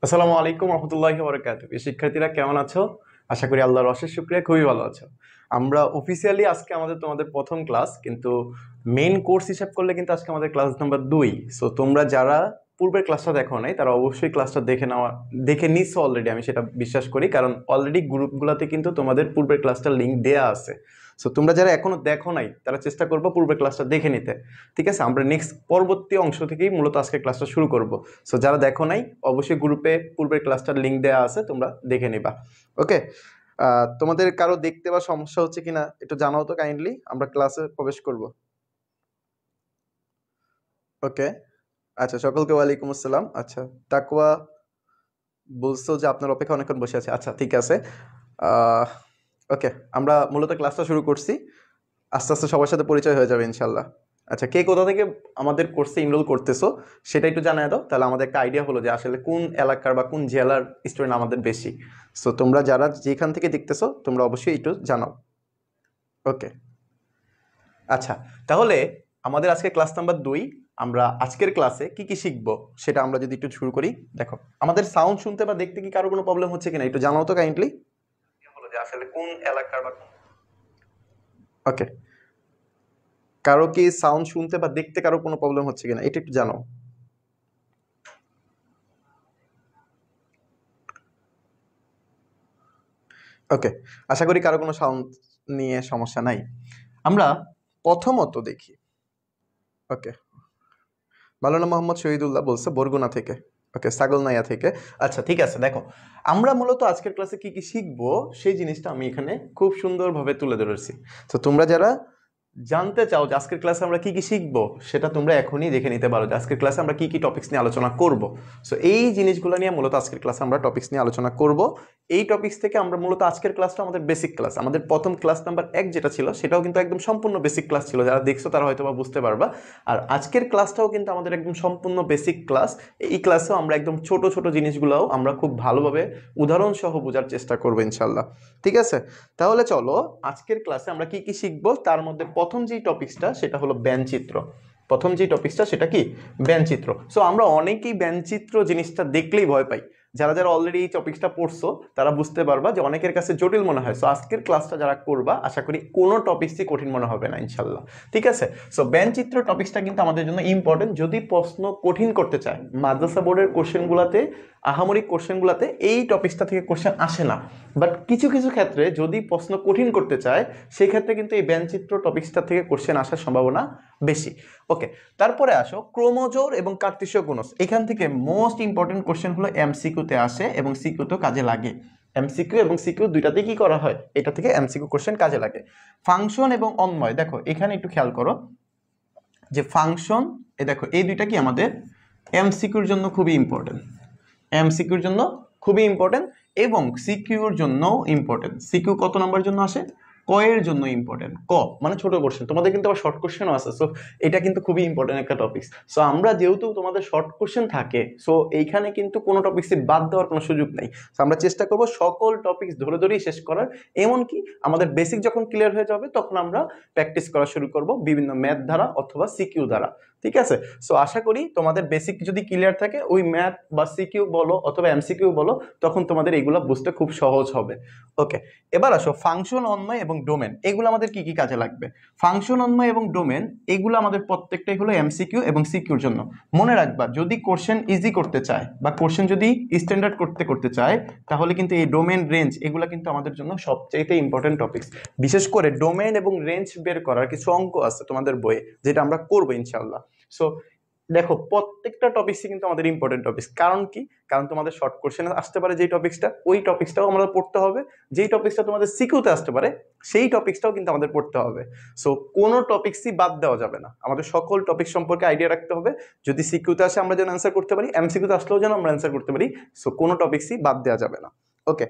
আসসালামু আলাইকুম রহমতুল্লাহি ওয়া বারাকাতুহু। শিক্ষার্থীরা কেমন আছো? আশা করি আল্লাহর অশেষ শুকরিয়া খুবই ভালো আছো। আমরা অফিসিয়ালি আজকে তোমাদের প্রথম ক্লাস, কিন্তু মেইন কোর্স হিসাব করলে কিন্তু আজকে আমাদের ক্লাস নাম্বার 2। সো তোমরা যারা পূর্বের ক্লাসটা দেখো নাই তারা অবশ্যই ক্লাসটা দেখে নিছো অলরেডি, আমি সেটা বিশ্বাস করি, কারণ অলরেডি গ্রুপগুলোতে কিন্তু তোমাদের পূর্বের ক্লাসটার লিংক দেয়া আছে। সো তোমরা যারা এখনো দেখো নাই তারা চেষ্টা করবো পূর্বের ক্লাসটা দেখে নিতে। ঠিক আছে, আমরা নেক্সট পরবর্তী অংশ থেকেই মূলত আজকে ক্লাসটা শুরু করব। সো যারা দেখো নাই অবশ্যই গ্রুপে পূর্বের ক্লাসটার লিংক দেওয়া আছে, তোমরা দেখে নিবা। ওকে, তোমাদের কারো দেখতে বা সমস্যা হচ্ছে কিনা একটু জানাও তো কাইন্ডলি, আমরা ক্লাসে প্রবেশ করব। ওকে, আচ্ছা, সকলকে ওয়ালাইকুম আসসালাম। আচ্ছা, তাকওয়া বলছো যে আপনার অপেক্ষা অনেকক্ষণ বসে আছে। আচ্ছা, ঠিক আছে। ওকে, আমরা মূলত ক্লাসটা শুরু করছি। আস্তে আস্তে সবার সাথে পরিচয় হয়ে যাবে ইনশাল্লাহ। আচ্ছা, কে কোথা থেকে আমাদের কোর্সে এনরোল করতেছো সেটা একটু জানায় দাও, তাহলে আমাদের একটা আইডিয়া হলো যে আসলে কোন এলাকার বা কোন জেলার স্টুডেন্ট আমাদের বেশি। সো তোমরা যারা যেখান থেকে দেখতেছো তোমরা অবশ্যই একটু জানাও। ওকে, আচ্ছা, তাহলে আমাদের আজকে ক্লাস নাম্বার 2। আমরা আজকের ক্লাসে কি কি শিখবো সেটা আমরা যদি একটু শুরু করি। দেখো, আমাদের সাউন্ড শুনতে বা দেখতে কি কারো কোনো প্রবলেম হচ্ছে কিনা একটু জানাও তো কাইন্ডলি, হলো যে আসলে কোন এলাকার বা ওকে, কারো কি সাউন্ড শুনতে বা দেখতে কারো কোনো প্রবলেম হচ্ছে কিনা এটা একটু জানাও। ওকে, আশা করি কারো কোনো সাউন্ড নিয়ে সমস্যা নাই। আমরা প্রথমত দেখি। ওকে, মাওলানা মোহাম্মদ শহীদুল্লাহ বলছে বরগুনা থেকে। ওকে, ছাগলনাইয়া থেকে। আচ্ছা, ঠিক আছে। দেখো, আমরা মূলত আজকের ক্লাসে কি কি শিখবো সেই জিনিসটা আমি এখানে খুব সুন্দরভাবে তুলে ধরেছি। তো তোমরা যারা জানতে চাও যে আজকের ক্লাসে আমরা কি কি শিখবো সেটা তোমরা এখনই দেখে নিতে পারো যে আজকের ক্লাসে আমরা কি কি টপিকস নিয়ে আলোচনা করব। সো এই জিনিসগুলো নিয়ে মূলত আজকের ক্লাসে আমরা টপিকস নিয়ে আলোচনা করব। এই টপিকস থেকে আমরা মূলত আজকের ক্লাসটা আমাদের বেসিক ক্লাস, আমাদের প্রথম ক্লাস নাম্বার 1 যেটা ছিল সেটাও কিন্তু একদম সম্পূর্ণ বেসিক ক্লাস ছিল, যারা দেখছো তারা হয়তো বা বুঝতে পারবা। আর আজকের ক্লাসটাও কিন্তু আমাদের একদম সম্পূর্ণ বেসিক ক্লাস। এই ক্লাসেও আমরা একদম ছোট ছোট জিনিসগুলোও আমরা খুব ভালোভাবে উদাহরণ সহ বোঝার চেষ্টা করবো ইনশাল্লাহ। ঠিক আছে, তাহলে চলো আজকের ক্লাসে আমরা কি কি শিখবো। তার মধ্যে প্রথম যে টপিকসটা সেটা হলো ব্যঞ্চিত্র। প্রথম যে টপিকসটা সেটা কি? ব্যঞ্চিত্র। সো আমরা অনেকেই ব্যঞ্চিত্র জিনিসটা দেখলেই ভয় পাই। যারা যারা অলরেডি এই টপিকসটা পড়ছো তারা বুঝতে পারবা যে অনেকের কাছে জটিল মনে হয়। সো আজকের ক্লাসটা যারা করবা আশা করি কোনো টপিকসই কঠিন মনে হবে না ইনশাল্লাহ। ঠিক আছে, সো ব্যঞ্চিত্র টপিকসটা কিন্তু আমাদের জন্য ইম্পর্টেন্ট। যদি প্রশ্ন কঠিন করতে চায় মাদ্রাসা বোর্ডের কোশ্চেনগুলোতে, আহামরি কোশ্চেনগুলোতে এই টপিকসটা থেকে কোশ্চেন আসে না, বাট কিছু কিছু ক্ষেত্রে যদি প্রশ্ন কঠিন করতে চায় সেই ক্ষেত্রে কিন্তু এই ব্যঞ্চিত্র টপিকসটা থেকে কোশ্চেন আসার সম্ভাবনা বেশি। ওকে, তারপরে আসো ক্রোমোজোর এবং কার্তেশীয় গুণজ। এখান থেকে মোস্ট ইম্পর্টেন্ট কোশ্চেন হলো এমসিকিউতে আসে এবং সিকিউতেও কাজে লাগে। এমসিকিউ এবং সিকিউ দুইটাতেই কি করা হয়, এটা থেকে এমসিকিউ কোশ্চেন কাজে লাগে। ফাংশন এবং অন্বয়, দেখো এখানে একটু খেয়াল করো যে ফাংশন, দেখো এই দুইটা কি আমাদের এমসিকিউর জন্য খুবই ইম্পর্টেন্ট। এমসিকিউর জন্য খুবই ইম্পর্টেন্ট এবং সিকিউর জন্য ইম্পর্টেন্ট। সিকিউ কত নাম্বার জন্য আসে? ক এর জন্য ইম্পর্টেন্ট। ক মানে ছোট কোশ্চেন, তোমাদের কিন্তু আবার শর্ট কোশ্চেনও আছে। সো এটা কিন্তু খুবই ইম্পর্টেন্ট একটা টপিক। সো আমরা যেহেতু তোমাদের শর্ট কোশ্চেন থাকে, সো এইখানে কিন্তু কোনো টপিক্সই বাদ দেওয়ার কোনো সুযোগ নেই। সো আমরা চেষ্টা করব সকল টপিক্স ধরে ধরেই শেষ করার। এমনকি আমাদের বেসিক যখন ক্লিয়ার হয়ে যাবে তখন আমরা প্র্যাকটিস করা শুরু করব বিভিন্ন ম্যাথ দ্বারা অথবা সিকিউ দ্বারা। ঠিক আছে, সো আশা করি তোমাদের বেসিক যদি ক্লিয়ার থাকে ওই ম্যাথ বা সিকিউ বলো অথবা এমসিকিউ বলো তখন তোমাদের এগুলো বুঝতে খুব সহজ হবে। ওকে, এবার আসো ফাংশন, অন্বয় এবং ডোমেন, এগুলো আমাদের কি কি কাজে লাগবে। ফাংশন, অন্বয় এবং ডোমেন এগুলো আমাদের প্রত্যেকটাই হলো এমসিকিউ এবং সিকিউর জন্য। মনে রাখবা যদি কোশ্চেন ইজি করতে চায় বা কোশ্চেন যদি স্ট্যান্ডার্ড করতে চায় তাহলে কিন্তু এই ডোমেন, রেঞ্জ এগুলো কিন্তু আমাদের জন্য সবচেয়ে ইম্পর্টেন্ট টপিকস। বিশেষ করে ডোমেন এবং রেঞ্জ বের করার কিছু অঙ্ক আছে তোমাদের বইয়ে যেটা আমরা করবো ইনশাল্লাহ। সো দেখো প্রত্যেকটা টপিকসই কিন্তু আমাদের ইম্পর্টেন্ট টপিকস। কারণ কি? কারণ তোমাদের শর্ট কোশ্চেনে আসতে পারে যেই টপিকসটা, ওই টপিকসটাও আমাদের পড়তে হবে। যেই টপিকসটা তোমাদের সিকিউতে আসতে পারে সেই টপিকসটাও কিন্তু আমাদের পড়তে হবে। সো কোনো টপিকসই বাদ দেওয়া যাবে না, আমাদের সকল টপিক সম্পর্কে আইডিয়া রাখতে হবে। যদি সিকিউতে আসে আমরা যেন অ্যান্সার করতে পারি, এমসিকিউতে আসলেও যেন আমরা অ্যান্সার করতে পারি। সো কোনো টপিকসই বাদ দেওয়া যাবে না। ওকে,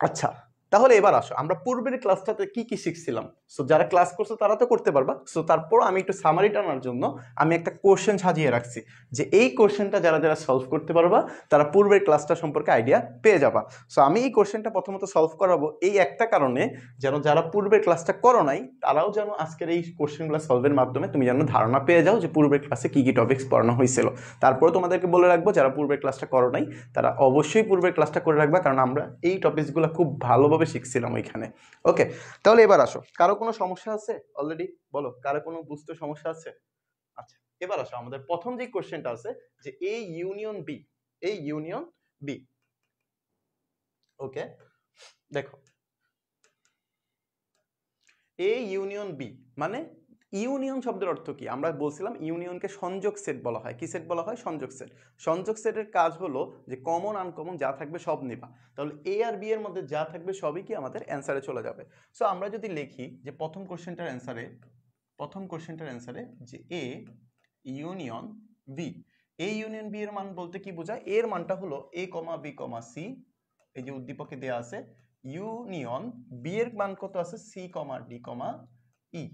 আচ্ছা, তাহলে এবার আসো আমরা পূর্বের ক্লাসটাতে কি কি শিখছিলাম। সো যারা ক্লাস করছো তারা তো করতে পারবা। সো তারপর আমি একটু সামারি টানার জন্য আমি একটা কোশ্চেন সাজিয়ে রাখছি, যে এই কোশ্চেনটা যারা যারা সলভ করতে পারবা তারা পূর্বের ক্লাসটা সম্পর্কে আইডিয়া পেয়ে যাবা। সো আমি এই কোশ্চেনটা প্রথমত সলভ করাবো এই একটা কারণে, যেন যারা পূর্বের ক্লাসটা করো নাই তারাও যেন আজকের এই কোশ্চেনগুলো সলভের মাধ্যমে তুমি যেন ধারণা পেয়ে যাও যে পূর্বের ক্লাসে কি কি টপিকস পড়ানো হয়েছিল। তারপরে তোমাদেরকে বলে রাখবো যারা পূর্বের ক্লাসটা করো নাই তারা অবশ্যই পূর্বের ক্লাসটা করে রাখবা, কারণ আমরা এই টপিকসগুলো খুব ভালোভাবে শিখছিলাম ওইখানে। ওকে, তাহলে এবার আসো, কারো কোনো সমস্যা আছে? অলরেডি বলো, কারো কোনো বুঝতে সমস্যা আছে? আচ্ছা, এবার আসো আমাদের প্রথম যে কোশ্চেনটা আছে যে A union B, A union B. Okay, দেখো এ ইউনিয়ন বি মানে ইউনিয়ন শব্দের অর্থ কি? আমরা বলছিলাম ইউনিয়নকে সংযোগ সেট বলা হয়। কি সেট বলা হয়? সংযোগ সেট। সংযোগ সেটের কাজ হলো যে কমন আনকমন যা থাকবে সব নিবা। তাহলে এ আর বি এর মধ্যে যা থাকবে সবই কি আমাদের অ্যান্সারে চলে যাবে। সো আমরা যদি লিখি যে প্রথম কোশ্চেনটার অ্যান্সারে যে A union B, A union B এর মান বলতে কি বোঝায়? এর মানটা হলো এ কমা বি কমা সি, এই যে উদ্দীপকে দেয়া আছে ইউনিয়ন বি এর মান কত আছে? সি কমা ডি কমা ই।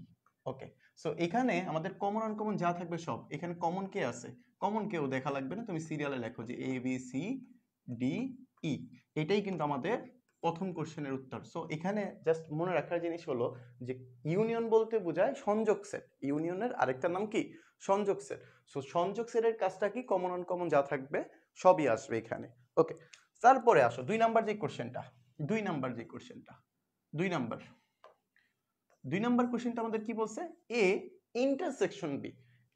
ওকে, সো এখানে আমাদের কমন আনকমন যা থাকবে সব, এখানে কমন কে আছে? কমন কেউ দেখা লাগবে না, তুমি সিরিয়ালে লেখো যে এ বি সি ডি ই। এটাই কিন্তু আমাদের প্রথম কোশ্চেনের উত্তর। সো এখানে জাস্ট মনে রাখার জিনিস হলো যে ইউনিয়ন বলতে বোঝায় সংযোগ সেট। ইউনিয়নের আরেকটা নাম কি? সংযোগ সেট। সো সংযোগ সেটের কাজটা কি? কমন আনকমন যা থাকবে সবই আসবে এখানে। ওকে, তারপরে আসো দুই নাম্বার যে কোশ্চেনটা, দুই নাম্বার কোশ্চেনটা আমাদের কি বলছে? A intersection B.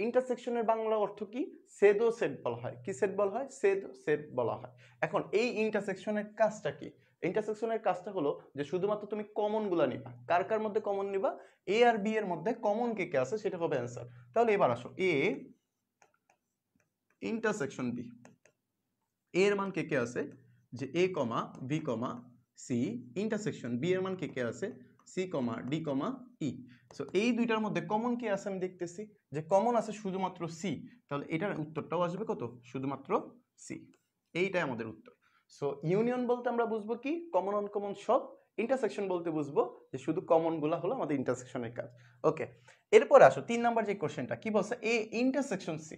ইন্টারসেকশনের বাংলা অর্থ কি? ছেদো সেট বলা হয়। কি সেট বলা হয়? ছেদো সেট বলা হয়। এখন এই ইন্টারসেকশনের কাজটা কি? ইন্টারসেকশনের কাজটা হলো যে শুধুমাত্র তুমি কমন গুলা নিবা। কার কার মধ্যে কমন নিবা? এ আর বি এর মধ্যে কমন কে কে আছে সেটা হবে অ্যান্সার। তাহলে এবার আসো এ ইন্টারসেকশন বি, এর মান কে কে আছে? যে A comma B comma C, intersection B এর মান কে কে আছে? সি কমা ডি কমা ই। সো এই দুইটার মধ্যে কমন কি আছে? আমি দেখতেছি যে কমন আছে শুধুমাত্র সি। তাহলে এটার উত্তরটাও আসবে কত? শুধুমাত্র সি। এইটাই আমাদের উত্তর। সো ইউনিয়ন বলতে আমরা বুঝবো কি? কমন আনকমন সব। ইন্টারসেকশন বলতে বুঝবো যে শুধু কমন গুলা হলো আমাদের ইন্টারসেকশনের কাজ। ওকে, এরপরে আসো 3 নাম্বার যে কোশ্চেনটা কি বলছে? A intersection C.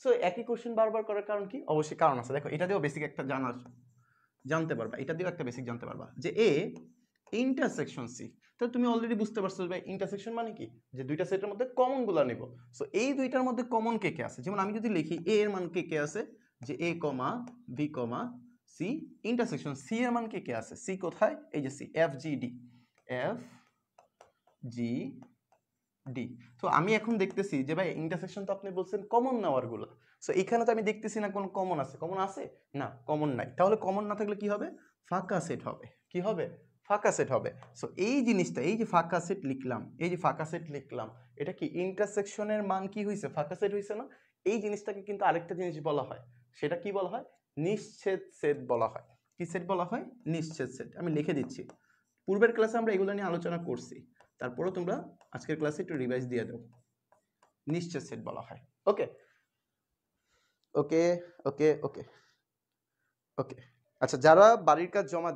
সো একই কোশ্চেন বারবার করার কারণ কি? অবশ্যই কারণ আছে। দেখো এটা দিয়েও বেসিক একটা জানতে পারবা, এটা দিয়েও একটা বেসিক জানতে পারবা যে এ ইন্টারসেকশন সি। তো তুমি অলরেডি বুঝতে পারছো ভাই ইন্টারসেকশন মানে কি? যে দুইটা সেটের মধ্যে কমন গুলা নেব। সো এই দুইটার মধ্যে কমন কে কে আছে? যেমন আমি যদি লিখি এ এর মান কে কে আছে? যে A comma B comma C, intersection C এর মান কে কে আছে? সি কোথায়? এই যে C, F G D, F G D. তো আমি এখন দেখতেছি যে ভাই ইন্টারসেকশন তো আপনি বলছেন কমন নেওয়ার গুলো। সো এখানে তো আমি দেখতেছি না কোন কমন আছে। কমন আছে? না, কমন নাই। তাহলে কমন না থাকলে কি হবে? ফাঁকা সেট হবে। কি হবে? ফাঁকা সেট হবে। সো এই জিনিসটা, এই যে ফাঁকা সেট লিখলাম, এই যে ফাঁকা সেট লিখলাম, এটা কি ইন্টারসেকশনের মান কি হয়েছে? ফাঁকা সেট হয়েছে না? এই জিনিসটাকে কিন্তু আরেকটা জিনিস বলা হয়, সেটা কি বলা হয়? নিশ্ছেদ সেট বলা হয়। কি সেট বলা হয়? নিশ্ছেদ সেট। আমি লিখে দিচ্ছি, পূর্বের ক্লাসে আমরা এগুলো নিয়ে আলোচনা করছি, তারপরেও তোমরা আজকের ক্লাসে একটু রিভাইজ দিয়ে দাও। নিশ্চয় সেট বলা হয়। ওকে ওকে ওকে ওকে ওকে, আচ্ছা যারা বাড়ির কাজ জমা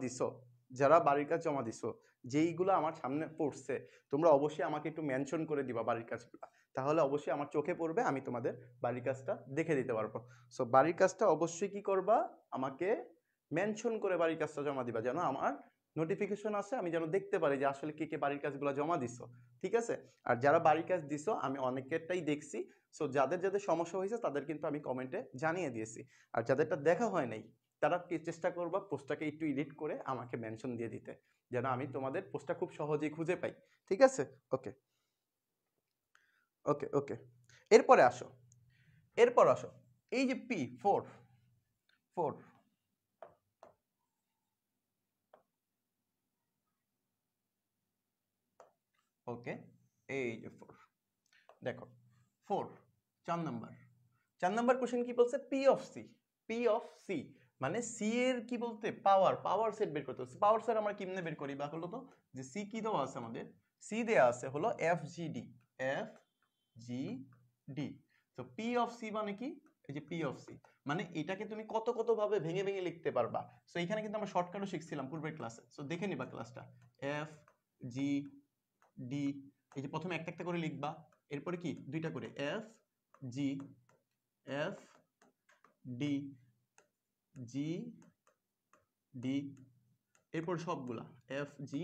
দিছো, যেইগুলো আমার সামনে পড়ছে, তোমরা অবশ্যই আমাকে একটু মেনশন করে দিবা বাড়ির কাজগুলো। তাহলে অবশ্যই আমার চোখে পড়বে, আমি তোমাদের বাড়ির কাজটা দেখে দিতে পারবো। সো বাড়ির কাজটা অবশ্যই কি করবা? আমাকে মেনশন করে বাড়ির কাজটা জমা দিবা, যেন আমার নোটিফিকেশন আসে, আমি যেন দেখতে পারি যে আসলে কে কে বাড়ির কাজগুলো জমা দিছো। ঠিক আছে? আর যারা বাড়ির কাজ দিছো আমি অনেকেরটাই দেখছি। সো যাদের যাদের সমস্যা হয়েছে তাদের কিন্তু আমি কমেন্টে জানিয়ে দিয়েছি। আর যাদেরটা দেখা হয় নাই তারা চেষ্টা করবা পোস্টটাকে একটু এডিট করে আমাকে মেনশন দিয়ে দিতে, যেন আমি তোমাদের পোস্টটা খুব সহজেই খুঁজে পাই। ঠিক আছে? ওকে ওকে ওকে, এরপরে আসো, এই যে পি ফোর, ফোর ওকে, এই যে ফোর, দেখো ফোর, 4 নাম্বার কোশ্চেন কি বলছে? P of C. P of C মানে সি এর কি বলতে? পাওয়ার সেট বের করতে হচ্ছে। পাওয়ার সেট আমরা কেমনে বের করি? বা হলো তো যে সি কি দেওয়া আছে আমাদের? সি দেওয়া আছে হলো F G D, F G D. তো পি অফ সি মানে কি? এই যে পি অফ সি, মানে এটাকে তুমি কত কত ভাবে ভেঙে ভেঙে লিখতে পারবা। সো এখানে কিন্তু আমরা শর্টকাটও শিখছিলাম পূর্বের ক্লাসে, সো দেখে নিবা ক্লাসটা। এফ জি ডি, এই যে প্রথমে একটা একটা করে লিখবা, এরপরে কি দুইটা করে F G F D G D, এরপর সবগুলা এফ জি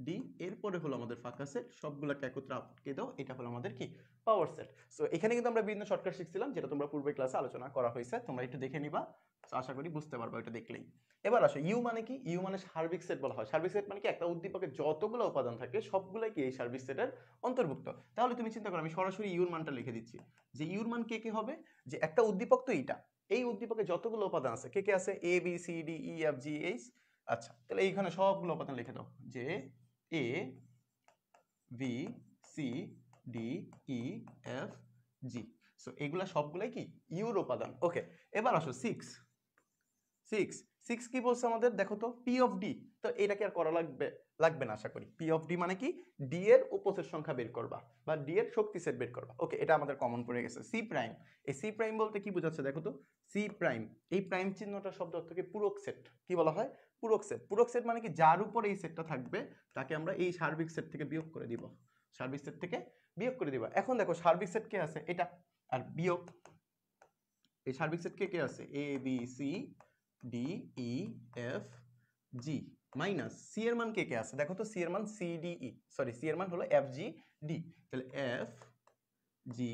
ডি, এরপরে হলো আমাদের ফাঁকা সেট, সবগুলাকে একত্রে আটকে দাও, এটা হলো আমাদের কি পাওয়ার সেট। সো এখানে কিন্তু আমরা বিভিন্ন শর্টকাট শিখছিলাম, যেটা তোমরা পূর্বের ক্লাসে আলোচনা করা হয়েছে, তোমরা একটু দেখে নিবা, আশা করি বুঝতে পারবা এটা দেখলেই। এবার আসো ইউ মানে কি, ইউ মানে সার্বিক সেট বলা হয়। সার্বিক সেট মানে কি, একটা উদ্দীপকের যতগুলো উপাদান থাকে সবগুলাই কি এই সার্বিক সেটের অন্তর্ভুক্ত। তাহলে তুমি চিন্তা করো, আমি সরাসরি ইউর মানটা লিখে দিচ্ছি, যে ইউর মান কে কে হবে, যে একটা উদ্দীপক তো এইটা, এই উদ্দীপকে যতগুলো উপাদান আছে কে কে আছে, A B C D E F G H. আচ্ছা, তাহলে এইখানে সবগুলো উপাদান লিখে দাও, যে A B C D E F G. So এগুলা সবগুলাই কি ইউর উপাদান। ওকে, এবার আসো সিক্স। সিক্স সিক্স কি বলছে আমাদের, দেখো তো পি অফ ডি। তো এটাকে আর করা লাগবে না আশা করি। পি অফ ডি মানে কি, ডি এর উপসেট সংখ্যা বের করবা বা ডি এর শক্তি সেট বের করবা। ওকে, এটা আমাদের কমন পড়ে গেছে। সি প্রাইম, এই সি প্রাইম বলতে কি বোঝাচ্ছে দেখো তো, সি প্রাইম, এই প্রাইম চিহ্নটা শব্দ অর্থ কি পূরক সেট। কি বলা হয়, পূরক সেট। পূরক সেট মানে কি, যার উপর এই সেটটা থাকবে তাকে আমরা এই সার্বিক সেট থেকে বিয়োগ করে দিব, সার্বিক সেট থেকে বিয়োগ করে দিবা। এখন দেখো সার্বিক সেট কে আছে এটা, আর বিয়োগ এই সার্বিক সেট কে কে আছে, A B C D E F G, minus C এর মান কে কে আছে, দেখো তো সি এর মান C D E, sorry C এর মান হলো এফ জি ডি, তাহলে এফ জি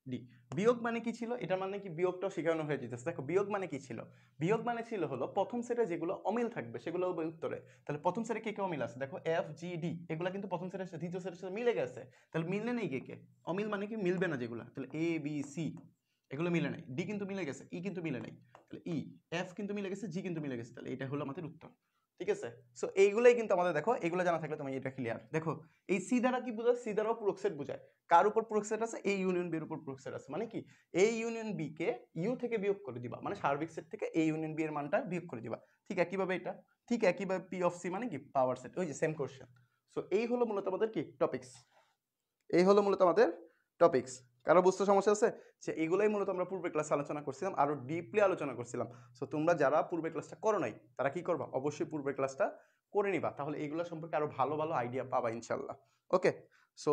ডি। বিয়োগ মানে কি ছিল, এটার মানে কি বিয়োগটাও শেখানো হয়ে যেতেছে। দেখো বিয়োগ মানে কি ছিল, বিয়োগ মানে ছিল হলো প্রথম সেটে যেগুলো অমিল থাকবে সেগুলো হবে উত্তরে। তাহলে প্রথম সেটে কে কে অমিল আছে, দেখো এফ জি ডি, এগুলো কিন্তু প্রথম সেটের সাথে দ্বিতীয় সেটের সাথে মিলে গেছে। তাহলে মিললে নেই কে কে, অমিল মানে কি মিলবে না যেগুলো, তাহলে এ বি সি এগুলো মিলে নাই, ডি কিন্তু মিলে গেছে, ই কিন্তু মিলে নাই, তাহলে ই, এফ কিন্তু মিলে গেছে, জি কিন্তু মিলে গেছে, তাহলে এটা হলো আমাদের উত্তর। ঠিক আছে, সো এইগুলাই কিন্তু আমাদের, দেখো এগুলো জানা থাকলে তুমি এটা ক্লিয়ার। দেখো এই সি দ্বারা কি বোঝায়, সি দ্বারাও পূরক সেট বোঝায়। কার উপর পূরক সেট আছে, এই ইউনিয়ন বি এর উপর পূরক সেট আছে, মানে কি এই ইউনিয়ন বি কে ইউ থেকে বিয়োগ করে দিবা, মানে সার্বিক সেট থেকে এই ইউনিয়ন বি এর মানটা বিয়োগ করে দিবা। ঠিক একইভাবে এটা, ঠিক একইভাবে পি অফ সি মানে কি পাওয়ার সেট, ওই যে সেম কোশ্চেন। সো এই হলো মূলত আমাদের কি টপিকস, এই হলো মূলত আমাদের টপিকস। কারো বুঝতে সমস্যা আছে, যে এগুলাই মূলত আমরা পূর্বের ক্লাসে আলোচনা করছিলাম, আরো ডিপলি আলোচনা করছিলাম। সো তোমরা যারা পূর্বের ক্লাসটা করো নাই তারা কি করবা, অবশ্যই পূর্বের ক্লাসটা করে নিবা, তাহলে এইগুলো সম্পর্কে আরো ভালো ভালো আইডিয়া পাবা ইনশাল্লাহ। ওকে, সো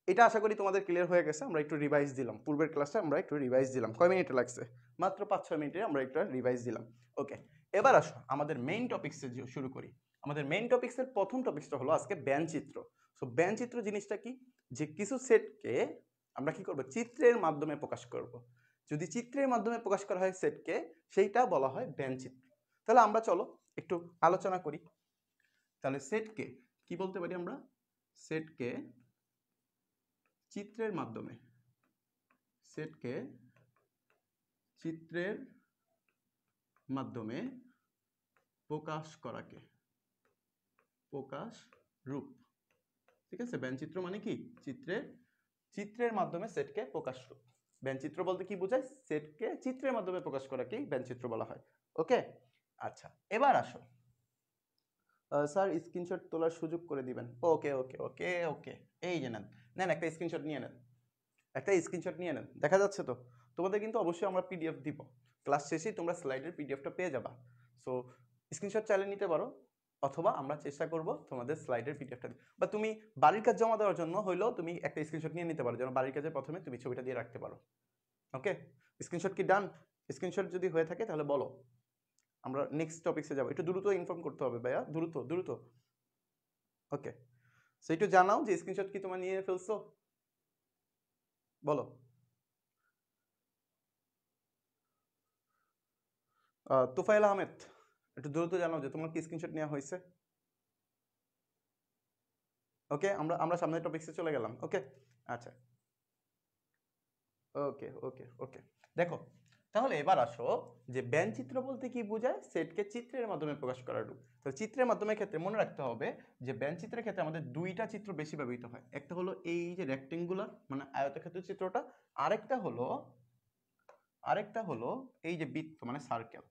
এটা আশা করি তোমাদের ক্লিয়ার হয়ে গেছে। আমরা একটু রিভাইজ দিলাম পূর্বের ক্লাসটা, আমরা একটু রিভাইজ দিলাম, কয় মিনিটে লাগছে, মাত্র 5-6 মিনিটে আমরা একটু রিভাইজ দিলাম। ওকে, এবার আসো আমাদের মেইন টপিকসে শুরু করি। আমাদের মেইন টপিকসের প্রথম টপিকসটা হলো আজকে ব্যঞ্চিত্র। সো ব্যঞ্চিত্র জিনিসটা কি, যে কিছু সেটকে আমরা কি করব, চিত্রের মাধ্যমে প্রকাশ করব। যদি চিত্রের মাধ্যমে প্রকাশ করা হয় সেটকে, সেইটা বলা হয় ব্যঞ্চিত্র। তাহলে আমরা চলো একটু আলোচনা করি। তাহলে সেটকে কি বলতে পারি আমরা, সেটকে চিত্রের মাধ্যমে, সেটকে চিত্রের মাধ্যমে প্রকাশ করাকে প্রকাশ রূপ। ঠিক আছে, ব্যঞ্চিত্র মানে কি, চিত্রের মাধ্যমে সেটকে প্রকাশ রূপ। ব্যঞ্চিত্র বলতে কি বোঝায়, সেটকে চিত্রের মাধ্যমে প্রকাশ করাকেই ব্যঞ্চিত্র বলা হয়। ওকে, আচ্ছা এবার আসো, স্যার স্ক্রিনশট তোলার সুযোগ করে দিবেন। ওকে ওকে ওকে ওকে, এই যে নেন নেন, একটা স্ক্রিনশট নিয়ে নেন, একটা স্ক্রিনশট নিয়ে নেন, দেখা যাচ্ছে তো তোমাদের, কিন্তু অবশ্যই আমরা পিডিএফ দিব, ক্লাস শেষেই তোমরা স্লাইডের পিডিএফটা পেয়ে যাবা। সো স্ক্রিনশট চাইলে নিতে পারো, অথবা আমরা চেষ্টা করব তোমাদের স্লাইডের পিডিএফটা, বা তুমি বাড়ির কাজ জমা দেওয়ার জন্য হইলেও তুমি একটা স্ক্রিনশট নিয়ে নিতে পারো, যেন বাড়ির কাজে প্রথমে তুমি ছবিটা দিয়ে রাখতে পারো। ওকে, স্ক্রিনশট কি ডান? স্ক্রিনশট যদি হয়ে থাকে তাহলে বলো, আমরা নেক্সট টপিকসে যাবো। একটু দ্রুত ইনফর্ম করতে হবে ভাইয়া, দ্রুত দ্রুত। ওকে, সো একটু জানাও যে স্ক্রিনশট কি তোমরা নিয়ে ফেলছো, বলো। তোফায়েল আহমেদ, একটু দ্রুত জানাও যে তোমার কি স্ক্রিনশট নেওয়া হয়েছে। ওকে, আমরা সামনের টপিকসে চলে গেলাম। ওকে, আচ্ছা ওকে ওকে ওকে, দেখো তাহলে এবার আসো, যে ব্যঞ্চিত্র বলতে কি বোঝায়, সেটকে চিত্রের মাধ্যমে প্রকাশ করার রূপ। তো চিত্রের মাধ্যমে ক্ষেত্রে মনে রাখতে হবে যে ব্যঞ্চিত্রের ক্ষেত্রে আমাদের দুইটা চিত্র বেশি ব্যবহৃত হয়। একটা হলো এই যে রেক্টেঙ্গুলার মানে আয়তক্ষেত্র চিত্রটা, আরেকটা হলো এই যে বৃত্ত মানে সার্কেল।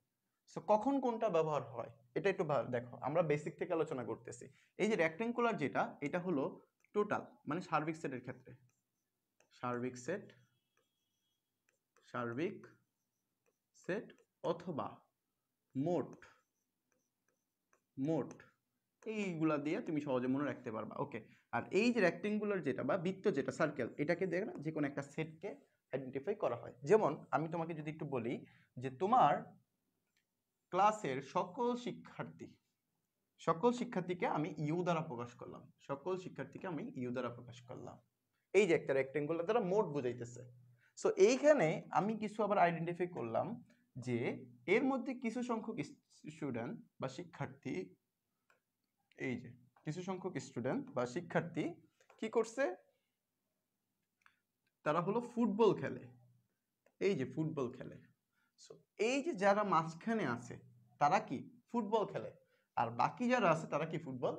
সো কখন কোনটা ব্যবহার হয় এটা একটু দেখো, আমরা বেসিক থেকে আলোচনা করতেছি। এই যে রেক্টেঙ্গুলার যেটা, এটা হলো টোটাল মানে সার্বিক সেটের ক্ষেত্রে, সার্বিক সেট সার্বিক সেট অথবা মোট এইগুলা দিয়ে তুমি সহজে মনে রাখতে পারবা। ওকে, আর এই যে রেক্টেঙ্গুলার যেটা বা বৃত্ত যেটা সার্কেল, এটাকে দেখ না যে কোনো একটা সেটকে আইডেন্টিফাই করা হয়। যেমন আমি তোমাকে যদি একটু বলি যে তোমার ক্লাসের সকল শিক্ষার্থীকে আমি ইউ দ্বারা প্রকাশ করলাম, সকল শিক্ষার্থীকে আমি ইউ দ্বারা প্রকাশ করলাম। এই যে একটা রেক্টেঙ্গুলার দ্বারা মোট বুঝাইতেছে। সো এইখানে আমি কিছু আবার আইডেন্টিফাই করলাম যে এর মধ্যে কিছু সংখ্যক স্টুডেন্ট বা শিক্ষার্থী, এই যে কিছু সংখ্যক স্টুডেন্ট বা শিক্ষার্থী কি করছে, তারা হলো ফুটবল খেলে, এই যে ফুটবল খেলে। সো এই যে যারা মাঝখানে আছে তারা কি ফুটবল খেলে, আর বাকি যারা আছে তারা কি ফুটবল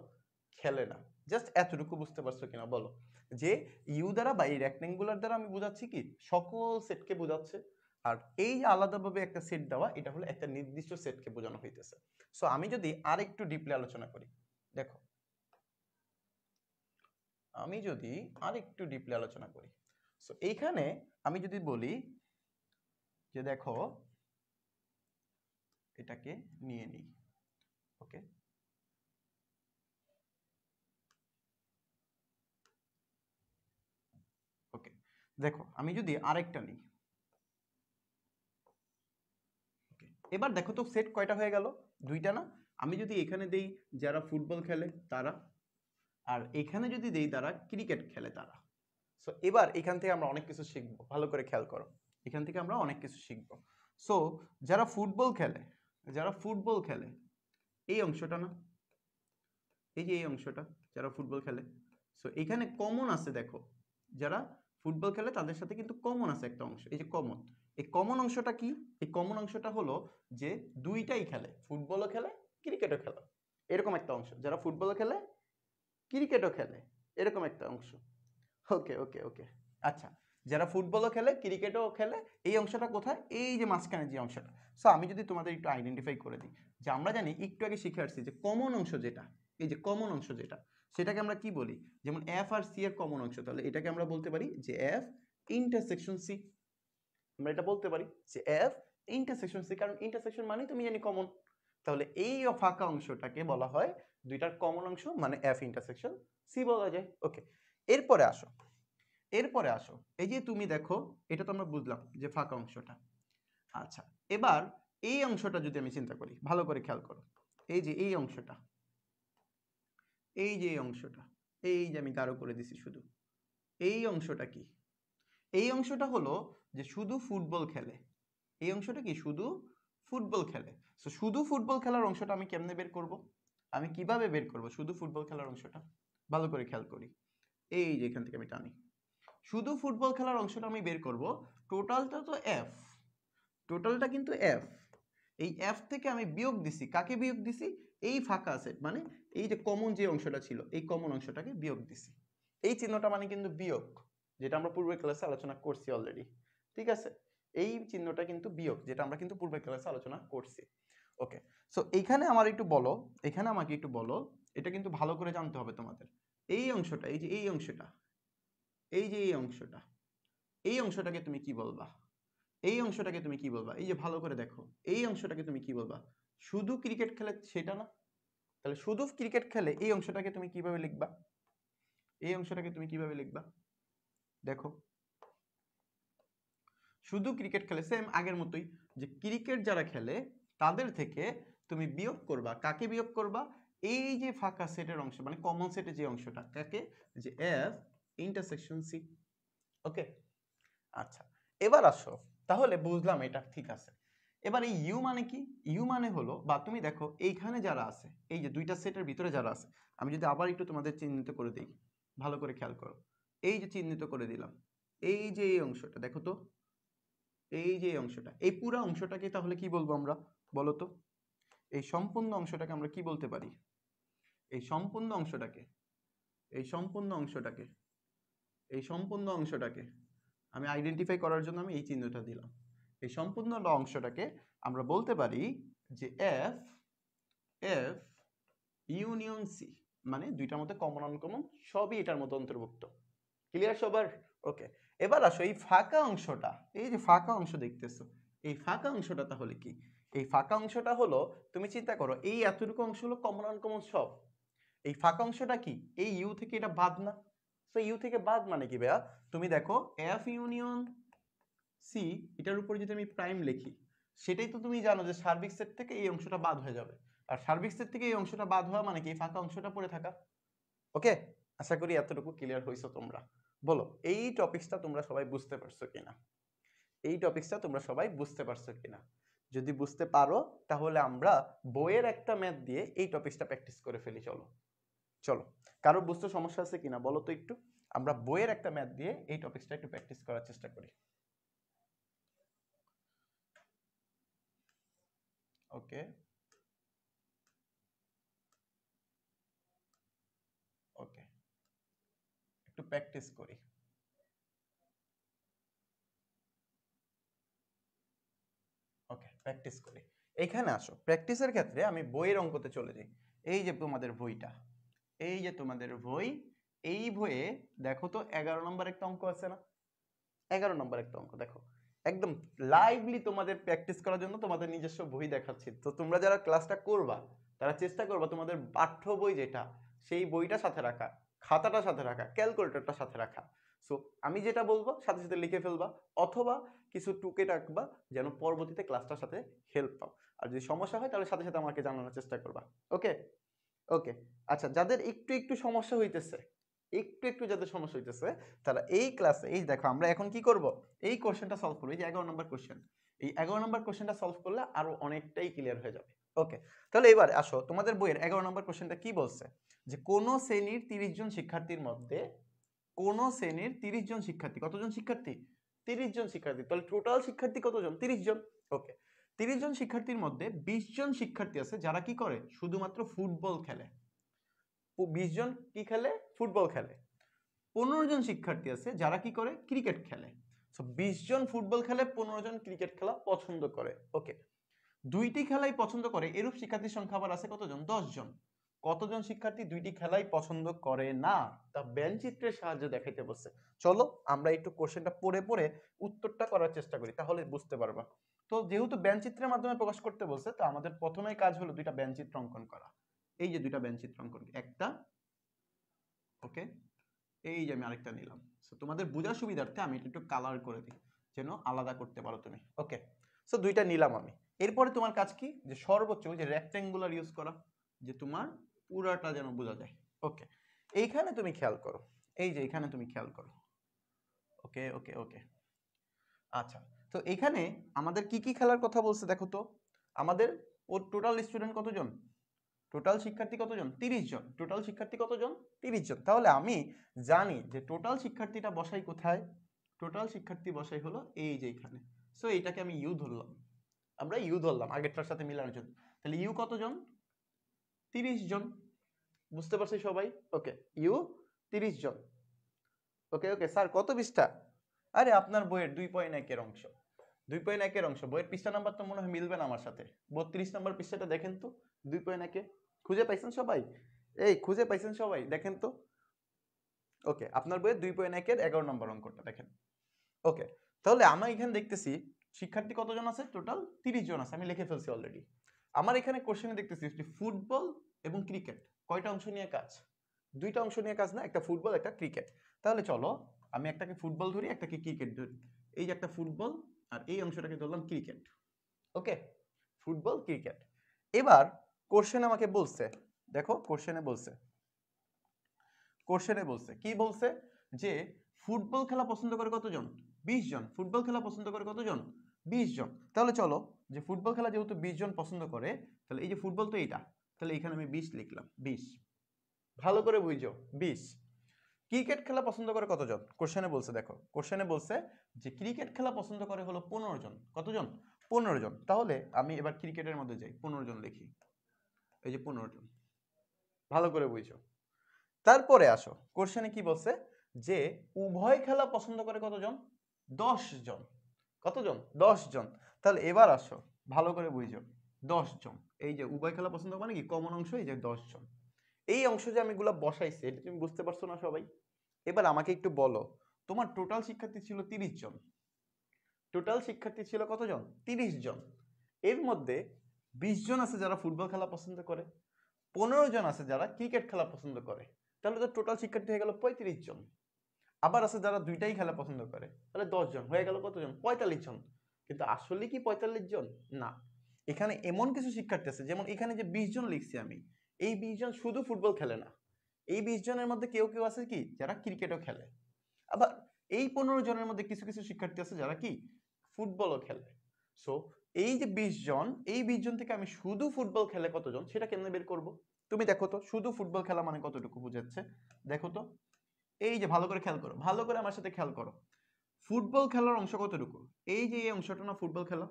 খেলে না। জাস্ট এতটুকু বুঝতে পারছো কিনা বলো, যে ইউ দ্বারা বা এই রেক্টেঙ্গুলার দ্বারা আমি বোঝাচ্ছি কি সকল সেটকে বোঝাচ্ছে, আর এই আলাদাভাবে একটা সেট দেওয়া এটা হলো একটা নির্দিষ্ট সেটকে বোঝানো হইতেছে। সো আমি যদি আর একটু ডিপলি আলোচনা করি, দেখো আমি যদি আর একটু ডিপলি আলোচনা করি, সো এইখানে আমি যদি বলি যে দেখো এটাকে নিয়ে নিই। ওকে, ওকে দেখো আমি যদি আরেকটা নিই, ওকে এবার দেখো তো সেট কয়টা হয়ে গেল, দুইটা না। আমি যদি এখানে দেই যারা ফুটবল খেলে তারা, আর এখানে যদি দেই তারা ক্রিকেট খেলে তারা। সো এবার এখান থেকে আমরা অনেক কিছু শিখবো, ভালো করে খেয়াল করো, এখান থেকে আমরা অনেক কিছু শিখবো। সো যারা ফুটবল খেলে এই অংশটা না, এই যে এই অংশটা যারা ফুটবল খেলে, সো এখানে কমন আছে দেখো, যারা ফুটবল খেলে তাদের সাথে কিন্তু কমন আছে একটা অংশ, এই যে কমন। এই কমন অংশটা কি, এই কমন অংশটা হলো যে দুইটাই খেলে, ফুটবলও খেলে ক্রিকেটও খেলে, এরকম একটা অংশ। যারা ফুটবলও খেলে ক্রিকেটও খেলে এরকম একটা অংশ। ওকে ওকে ওকে আচ্ছা, যারা ফুটবলও খেলে ক্রিকেটও খেলে এই অংশটা কোথায়, এই যে মাঝখানে যে অংশটা। সো আমি যদি তোমাদের একটু আইডেন্টিফাই করে দিই, যে আমরা জানি একটু আগে শিখে আসছি যে কমন অংশ যেটা, এই যে কমন অংশ যেটা, সেটাকে আমরা কি বলি, যেমন এফ আর সি এর কমন অংশ, তাহলে এটাকে আমরা বলতে পারি যে এফ ইন্টারসেকশন সি। আমরা এটা বলতে পারি যে এফ ইন্টারসেকশন সি, কারণ ইন্টারসেকশন মানে তুমি জানি কমন। তাহলে এই ফাঁকা অংশটাকে বলা হয় দুইটার কমন অংশ, মানে এফ ইন্টারসেকশন সি বলা যায়। ওকে, এরপরে আসো এই যে তুমি দেখো এটা তো আমরা বুঝলাম যে ফাঁকা অংশটা। আচ্ছা, এবার এই অংশটা যদি আমি চিন্তা করি, ভালো করে খেয়াল করো, এই যে এই অংশটা, এই যে এই অংশটা, এই যে আমি গাঢ় করে দিছি শুধু, এই অংশটা কি, এই অংশটা হলো যে শুধু ফুটবল খেলে, এই অংশটা কি শুধু ফুটবল খেলে। সো শুধু ফুটবল খেলার অংশটা আমি কেমনে বের করব, আমি কিভাবে বের করব শুধু ফুটবল খেলার অংশটা, ভালো করে খেয়াল করি, এই যে এখান থেকে আমি টানি, শুধু ফুটবল খেলার অংশটা আমি বের করব, টোটালটা তো এফ, টোটালটা কিন্তু এফ, এই এফ থেকে আমি বিয়োগ দিছি, কাকে বিয়োগ দিছি, এই ফাঁকা সেট মানে এই যে কমন যে অংশটা ছিল এই কমন অংশটাকে বিয়োগ দিছি। এই চিহ্নটা মানে কিন্তু বিয়োগ, যেটা আমরা পূর্বের ক্লাসে আলোচনা করছি অলরেডি, ঠিক আছে, এই চিহ্নটা কিন্তু বিয়োগ, যেটা আমরা কিন্তু পূর্বের ক্লাসে আলোচনা করছি। ওকে, সো এইখানে আমার একটু বলো, এখানে আমাকে একটু বলো, এটা কিন্তু ভালো করে জানতে হবে তোমাদের, এই অংশটা, এই যে এই অংশটা, এই যে এই অংশটা, এই অংশটাকে তুমি কি বলবা, এই অংশটাকে তুমি কি বলবা, এই যে ভালো করে দেখো এই অংশটাকে তুমি কি বলবা, শুধু ক্রিকেট খেলে সেটা না, তাহলে শুধু ক্রিকেট খেলে এই অংশটাকে তুমি কিভাবে লিখবা, এই অংশটাকে তুমি কিভাবে লিখবা, দেখো শুধু ক্রিকেট খেলে সেম আগের মতোই, যে ক্রিকেট যারা খেলে তাদের থেকে তুমি বিয়োগ করবা, কাকে বিয়োগ করবা, এই যে ফাঁকা সেটের অংশ মানে কমন সেটের যে অংশটা, কাকে, যে এফ ইন্টারসেকশন সি। ওকে, আচ্ছা এবার আসো, তাহলে বুঝলাম এটা ঠিক আছে। এবার এই ইউ মানে কি, ইউ মানে হলো, বা তুমি দেখো এইখানে যারা আছে, এই যে দুইটা সেটের ভিতরে যারা আছে, আমি যদি আবার একটু তোমাদের চিহ্নিত করে দিই, ভালো করে খেয়াল করো, এই যে চিহ্নিত করে দিলাম, এই যে এই অংশটা দেখো তো, এই যে এই অংশটা, এই পুরো অংশটাকে তাহলে কি বলবো আমরা, বলো তো, এই সম্পূর্ণ অংশটাকে আমরা কি বলতে পারি, এই সম্পূর্ণ অংশটাকে, এই সম্পূর্ণ অংশটাকে, এই সম্পূর্ণ অংশটাকে আমি আইডেন্টিফাই করার জন্য আমি এই চিহ্নটা দিলাম, এই সম্পূর্ণ অংশটাকে আমরা বলতে পারি যে এফ এফ ইউনিয়ন সি, মানে দুইটার মধ্যে কমন আনকমন সবই এটার মধ্যে অন্তর্ভুক্ত। ক্লিয়ার সবার? ওকে, এবার আসো এই ফাঁকা অংশটা, এই যে ফাঁকা অংশ দেখতেছো, এই ফাঁকা অংশটা তাহলে কি? এই ফাঁকা অংশটা হলো, তুমি চিন্তা করো এই এতটুকু অংশ হলো কমন আনকমন সব। এই ফাঁকা অংশটা কি? এই ইউ থেকে এটা বাদ না? তো ইউ থেকে বাদ মানে কি ভাইয়া? তুমি দেখো এফ ইউনিয়ন সি, এটার উপর যদি আমি প্রাইম লিখি, সেটাই তো তুমি জানো যে সার্বিক সেট থেকে এই অংশটা বাদ হয়ে যাবে। আর সার্বিক সেট থেকে এই অংশটা বাদ হওয়া মানে কি? এই ফাঁকা অংশটা পড়ে থাকা। ওকে, আশা করি এতটুকু ক্লিয়ার হইছো তোমরা। বলো এই টপিকসটা তোমরা সবাই বুঝতে পারছো কিনা? এই টপিকসটা তোমরা সবাই বুঝতে পারছো কিনা? যদি বুঝতে পারো তাহলে আমরা বইয়ের একটা ম্যাথ দিয়ে এই টপিকসটা প্র্যাকটিস করে ফেলি। চলো চলো, কারো বুঝতে সমস্যা আছে কিনা বলো তো একটু। আমরা বইয়ের একটা ম্যাথ দিয়ে এই টপিকসটা একটু প্র্যাকটিস করার চেষ্টা করি। ওকে ওকে, একটু প্র্যাকটিস করি। ওকে, প্র্যাকটিস করি। এখানে আসো, প্র্যাকটিসের ক্ষেত্রে আমি বইয়ের অঙ্কতে চলে যাই। এই যে তোমাদের বইটা, এই যে তোমাদের বই, এই বইয়ে দেখো তো 11 নম্বর একটা অঙ্ক আছে না? 11 নম্বর একটা অঙ্ক দেখো, একদম লাইভলি তোমাদের প্র্যাকটিস করার জন্য তোমাদের নিজস্ব বই দেখাচ্ছি। তো তোমরা যারা ক্লাসটা করবা তারা চেষ্টা করবা তোমাদের পাঠ্য বই যেটা, সেই বইটা সাথে রাখা, খাতাটা সাথে রাখা, ক্যালকুলেটরটা সাথে রাখা। সো আমি যেটা বলবো সাথে সাথে লিখে ফেলবা, অথবা কিছু টুকে রাখবা যেন পরবর্তীতে ক্লাসটার সাথে হেল্প পাও। আর যদি সমস্যা হয় তাহলে সাথে সাথে আমাকে জানানোর চেষ্টা করবা। ওকে ওকে, আচ্ছা যাদের একটু একটু সমস্যা হইতেছে, একটু একটু যাদের সমস্যা হইতেছে, তারা এই ক্লাসে, এই দেখো আমরা এখন কি করব, এই কোশ্চেনটা সলভ করব। এই যে 11 নম্বর কোশ্চেন, এই 11 নম্বর কোশ্চেনটা সলভ করলে আরো অনেকটাই ক্লিয়ার হয়ে যাবে। ওকে, তাহলে এবার আসো তোমাদের বইয়ের 11 নম্বর কোশ্চেনটা কি বলছে, যে কোন শ্রেণীর 30 জন শিক্ষার্থীর মধ্যে, কোন শ্রেণীর 30 জন শিক্ষার্থী, কতজন শিক্ষার্থী? 30 জন শিক্ষার্থী। তাহলে টোটাল শিক্ষার্থী কতজন? 30 জন। ওকে, 30 জন শিক্ষার্থীর মধ্যে 20 জন শিক্ষার্থী আছে যারা কি করে? শুধুমাত্র ফুটবল খেলে। 20 জন কি খেলে? ফুটবল খেলে। 15 জন শিক্ষার্থী আছে যারা কি করে? ক্রিকেট খেলে। সো 20 জন ফুটবল খেলে, 15 জন ক্রিকেট খেলা পছন্দ করে। ওকে, দুইটি খেলাই পছন্দ করে এরূপ শিক্ষার্থীর সংখ্যা আবার আছে কতজন? 10 জন। কতজন শিক্ষার্থী দুইটি খেলাই পছন্দ করে না? তা ব্যান চিত্রের সাহায্যে দেখাইতে বলছে। চলো আমরা একটু কোশ্চেনটা পড়ে পড়ে উত্তরটা করার চেষ্টা করি, তাহলে বুঝতে পারবা। তো যেহেতু ব্যান চিত্রের মাধ্যমে প্রকাশ করতে বলছে, তো আমাদের প্রথমেই কাজ হলো দুইটা ব্যান চিত্র অঙ্কন করা। এই যে দুইটা ব্যান চিত্র অঙ্কন, একটা, ওকে, এই যে আমি আরেকটা নিলাম। সো তোমাদের বোঝার সুবিধার্থে আমি একটু কালার করে দিই যেন আলাদা করতে পারো তুমি। ওকে, সো দুইটা নিলাম আমি। এরপরে তোমার কাজ কি? যে সর্বোচ্চ যে রেক্ট্যাঙ্গুলার ইউজ করা, যে তোমার পুরাটা যেন বোঝা যায়। ওকে, এইখানে তুমি খেয়াল করো, এই যে এখানে তুমি খেয়াল করো। ওকে ওকে ওকে, আচ্ছা, তো এখানে আমাদের কি কি খেলার কথা বলছে দেখো তো। আমাদের টোটাল স্টুডেন্ট কতজন? টোটাল শিক্ষার্থী কতজন? 30 জন। টোটাল শিক্ষার্থী কতজন? 30 জন। তাহলে আমি জানি যে টোটাল শিক্ষার্থীটা বসাই কোথায়? টোটাল শিক্ষার্থী বসাই হলো এই যে এখানে। সো এটাকে আমি ইউ ধরলাম, আমরা ইউ ধরলাম আগেরটার সাথে মিলানোর জন্য। তাহলে ইউ কতজন? 30 জন। বুঝতে পারছি সবাই? ওকে, you 30 John. Okay okay sir কত পৃষ্ঠা? আরে আপনার বইয়ের 2.1 এর অংশ, 2.1 এর অংশ। বইয়ের পৃষ্ঠা নাম্বার তো মনে হয় মিলবে না আমার সাথে। 32 নম্বর পৃষ্ঠাটা দেখেন তো, 2.1 এ। খুঁজে পাইছেন সবাই? এই খুঁজে পাইছেন সবাই? দেখেন তো। ওকে, আপনার বইয়ের 2.1 এর 11 নম্বর অঙ্কটা দেখেন। ওকে, তাহলে আমরা এখানে দেখতেছি শিক্ষার্থী কতজন আছে? টোটাল 30 জন আছে, আমি লিখে ফেলছি অলরেডি। আমার এখানে কোশ্চেনে দেখতেছি ফুটবল এবং ক্রিকেট, কয়টা অংশ নিয়ে কাজ? দুইটা অংশ নিয়ে কাজ না, একটা ফুটবল একটা ক্রিকেট। তাহলে চলো আমি একটাকে ফুটবল ধরি, একটাকে ক্রিকেট ধরি। এই যে একটা ফুটবল, আর এই অংশটাকে ধরলাম ক্রিকেট। ওকে, ফুটবল ক্রিকেট। এবার কোশ্চেন আমাকে বলছে, দেখো কোশ্চেনে বলছে, কোশ্চেনে বলছে কি বলছে, যে ফুটবল খেলা পছন্দ করে কতজন? 20 জন। ফুটবল খেলা পছন্দ করে কতজন? 20 জন। তাহলে চলো, যে ফুটবল খেলা যেহেতু 20 জন পছন্দ করে, তাহলে এই যে ফুটবল তো এইটা, তাহলে এখানে আমি 20 লিখলাম। 20, ভালো করে বুঝো, 20। ক্রিকেট খেলা পছন্দ করে কতজন? কোশ্চেনে বলছে, দেখো কোশ্চেনে বলছে যে ক্রিকেট খেলা পছন্দ করে হলো 15 জন। কতজন? 15 জন। তাহলে আমি এবার ক্রিকেটের মধ্যে যাই, 15 জন লিখি। এই যে 15 জন, ভালো করে বুঝো। তারপরে আসো, কোশ্চেনে কি বলছে, যে উভয় খেলা পছন্দ করে কতজন? 10 জন। কতজন? 10 জন। তাহলে এবার আসো, ভালো করে বুঝো, 10 জন। এই যে উভয় খেলা পছন্দ মানে কি? কমন অংশ, এই যে 10 জন। এই অংশ যে আমি এগুলা বসাইছি, এটা তুমি বুঝতে পারছো না সবাই? এবার আমাকে একটু বলো, তোমার টোটাল শিক্ষার্থী ছিল 30 জন। টোটাল শিক্ষার্থী ছিল কতজন? 30 জন। এর মধ্যে 20 জন আছে যারা ফুটবল খেলা পছন্দ করে, 15 জন আছে যারা ক্রিকেট খেলা পছন্দ করে। তাহলে তো টোটাল শিক্ষার্থী হয়ে গেল 35 জন। আবার আছে যারা দুইটাই খেলা পছন্দ করে, তাহলে 10 জন হয়ে গেল কতজন? 45 জন। কিন্তু আসলে কি 45 জন? না, এখানে এমন কিছু শিক্ষার্থী আছে, যেমন এখানে যে 20 জন লিখছি আমি, এই 20 জন শুধু ফুটবল খেলে না, এই 20 জনের মধ্যে কেউ কেউ আছে কি যারা ক্রিকেটও খেলে। আবার এই 15 জনের মধ্যে কিছু কিছু শিক্ষার্থী আছে যারা কি ফুটবলও খেলে। সো এই যে 20 জন, এই 20 জন থেকে আমি শুধু ফুটবল খেলে কতজন সেটা কেমনে বের করব? তুমি দেখো তো, শুধু ফুটবল খেলা মানে কতটুকু বুঝাচ্ছে দেখো তো। এই যে ভালো করে খেয়াল করো, ভালো করে আমার সাথে খেয়াল করো, ফুটবল খেলার অংশ কতটুকু? এই যে এই অংশটা না ফুটবল খেলা,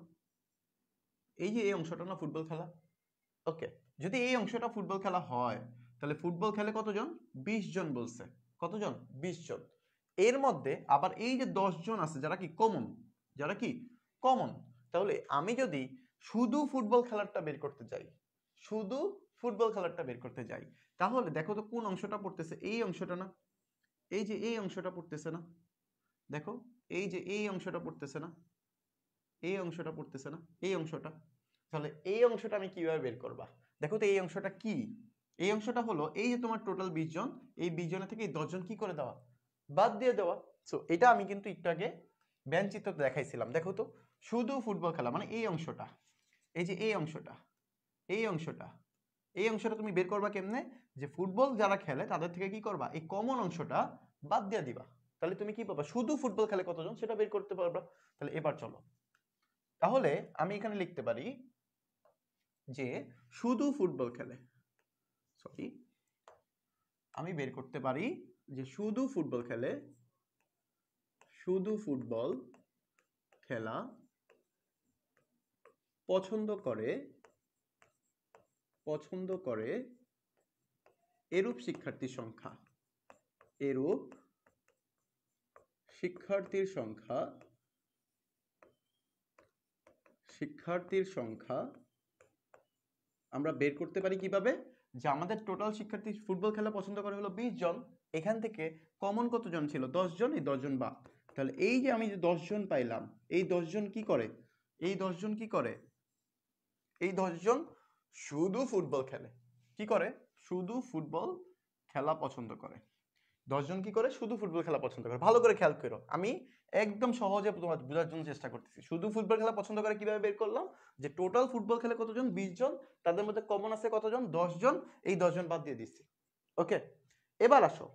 এই যে এই অংশটা না ফুটবল খেলা। ওকে, যদি এই অংশটা ফুটবল খেলা হয়, তাহলে ফুটবল খেলে কতজন? 20 জন বলছে। কতজন? 20 জন। এর মধ্যে আবার এই যে 10 জন আছে যারা কি কমন, যারা কি কমন। তাহলে আমি যদি শুধু ফুটবল খেলারটা বের করতে যাই, শুধু ফুটবল খেলারটা বের করতে যাই, তাহলে দেখো তো কোন অংশটা পড়তেছে? এই অংশটা না, এই যে এই অংশটা পড়তেছে না, দেখো এই যে এই অংশটা পড়তেছে না, এই অংশটা পড়তেছে না, এই অংশটা। তাহলে এই অংশটা আমি কিভাবে বের করবা? দেখো তো এই অংশটা কি? এই অংশটা হলো এই যে তোমার টোটাল 20 জন, এই 20 জনের থেকে এই 10 জন কি করে দেওয়া? বাদ দিয়ে দেওয়া। সো এটা আমি কিন্তু একটু আগে ব্যান চিত্রতে দেখাইছিলাম। দেখো তো, শুধু ফুটবল খেলা মানে এই অংশটা, এই যে এই অংশটা, এই অংশটা, এই অংশটা তুমি বের করবা কেমনে? যে ফুটবল যারা খেলে তাদের থেকে কি করবা? এই কমন অংশটা বাদ দিয়ে দিবা। তাহলে তুমি কি পাবা? শুধু ফুটবল খেলে কতজন সেটা বের করতে পারবা। তাহলে এবার চলো, তাহলে আমি এখানে লিখতে পারি যে শুধু ফুটবল খেলে, সরি, আমি বের করতে পারি যে শুধু ফুটবল খেলে, শুধু ফুটবল খেলা পছন্দ করে, পছন্দ করে এরূপ শিক্ষার্থীর সংখ্যা, এরূপ শিক্ষার্থীর সংখ্যা, শিক্ষার্থীর সংখ্যা আমরা বের করতে পারি কিভাবে? যে আমাদের টোটাল শিক্ষার্থী ফুটবল খেলা পছন্দ করে হলো 20 জন, এখান থেকে কমন কতজন ছিল? 10 জন, এই 10 জন বাদ। তাহলে এই যে আমি যে 10 জন পাইলাম, এই 10 জন কি করে? এই 10 জন কি করে? এই 10 জন শুধু ফুটবল খেলে। কি করে? শুধু ফুটবল খেলা পছন্দ করে। 10 জন কি করে? শুধু ফুটবল খেলা পছন্দ করে। ভালো করে খেয়াল করো, আমি একদম সহজে তোমার বোঝার জন্য চেষ্টা করতেছি। শুধু ফুটবল খেলা পছন্দ করে কিভাবে বের করলাম? যে টোটাল ফুটবল খেলে কতজন? 20 জন, তাদের মধ্যে কমন আছে কতজন? 10 জন, এই 10 জন বাদ দিয়ে দিচ্ছি। ওকে, এবার আসো,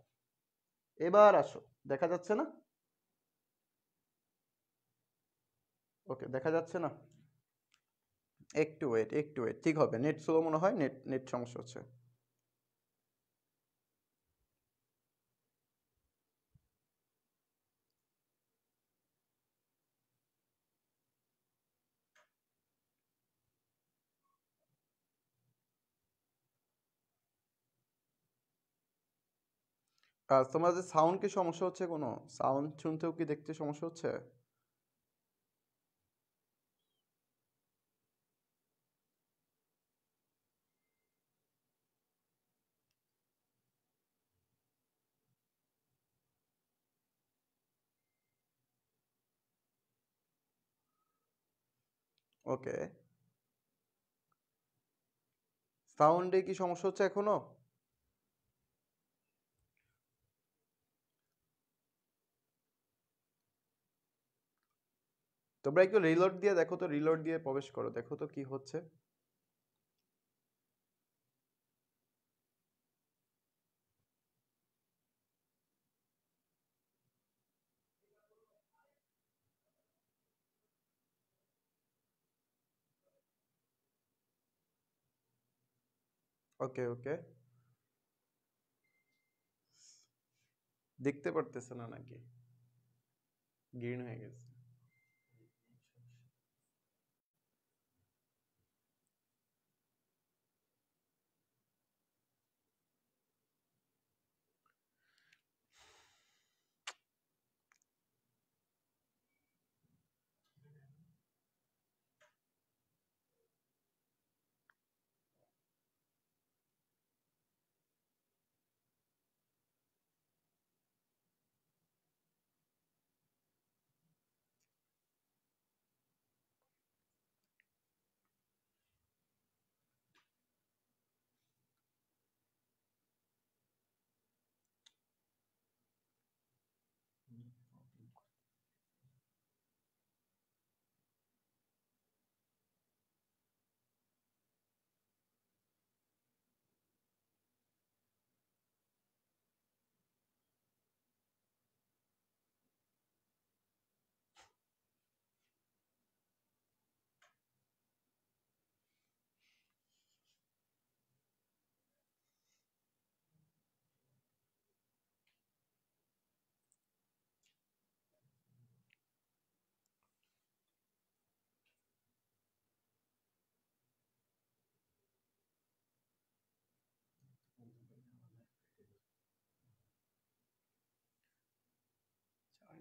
এবার আসো, দেখা যাচ্ছে না? ওকে, দেখা যাচ্ছে না? একটু ওয়েট, একটু ওয়েট, ঠিক হবে। নেট স্লো মনে হয়, নেট নেট সমস্যা হচ্ছে। তোমার যে সাউন্ড কি সমস্যা হচ্ছে? কোনো সাউন্ড শুনতেও কি দেখতে সমস্যা হচ্ছে? ওকে, সাউন্ডে কি সমস্যা হচ্ছে এখনো? তোমরা একটু রিলোড দিয়ে দেখো তো, রিলোড দিয়ে প্রবেশ করো, দেখো তো কি হচ্ছে। ওকে ওকে, দেখতে পারতেছে না নাকি? গ্রিন হয়ে গেছে।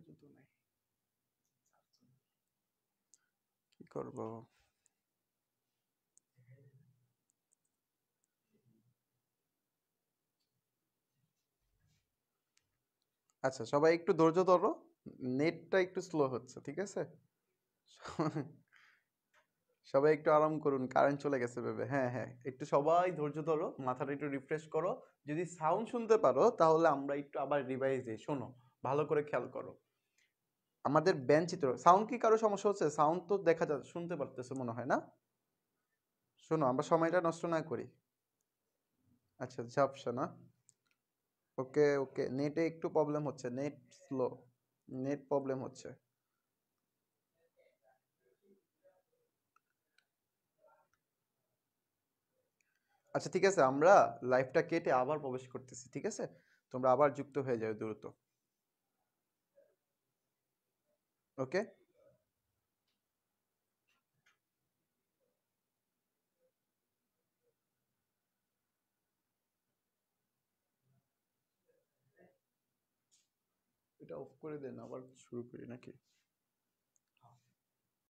জুতো নাই, কি করব? আচ্ছা, সবাই একটু ধৈর্য ধরো, নেটটা একটু স্লো হচ্ছে, ঠিক আছে? সবাই একটু আরাম করুন, কারেন্ট চলে গেছে ভেবে। হ্যাঁ হ্যাঁ, একটু সবাই ধৈর্য ধরো, মাথাটা একটু রিফ্রেশ করো। যদি সাউন্ড শুনতে পারো তাহলে আমরা একটু আবার রিভাইজ দিই। শোনো, ভালো করে খেয়াল করো। আমাদের বেঞ্চ চিত্র সাউন্ড কি কারো সমস্যা হচ্ছে? সাউন্ড তো দেখা যাচ্ছে, শুনতে পারতেছে মনে হয় না? শোনো, আমরা সময়টা নষ্ট না করি। আচ্ছা, ঝাপসা না? ওকে ওকে, নেটে একটু প্রবলেম হচ্ছে, নেট স্লো, নেট প্রবলেম হচ্ছে। আচ্ছা ঠিক আছে, আমরা লাইভটা কেটে আবার প্রবেশ করতেছি, ঠিক আছে? তোমরা আবার যুক্ত হয়ে যাও দ্রুত। ওকে। এটা অফ করে দেন, আবার শুরু করি নাকি?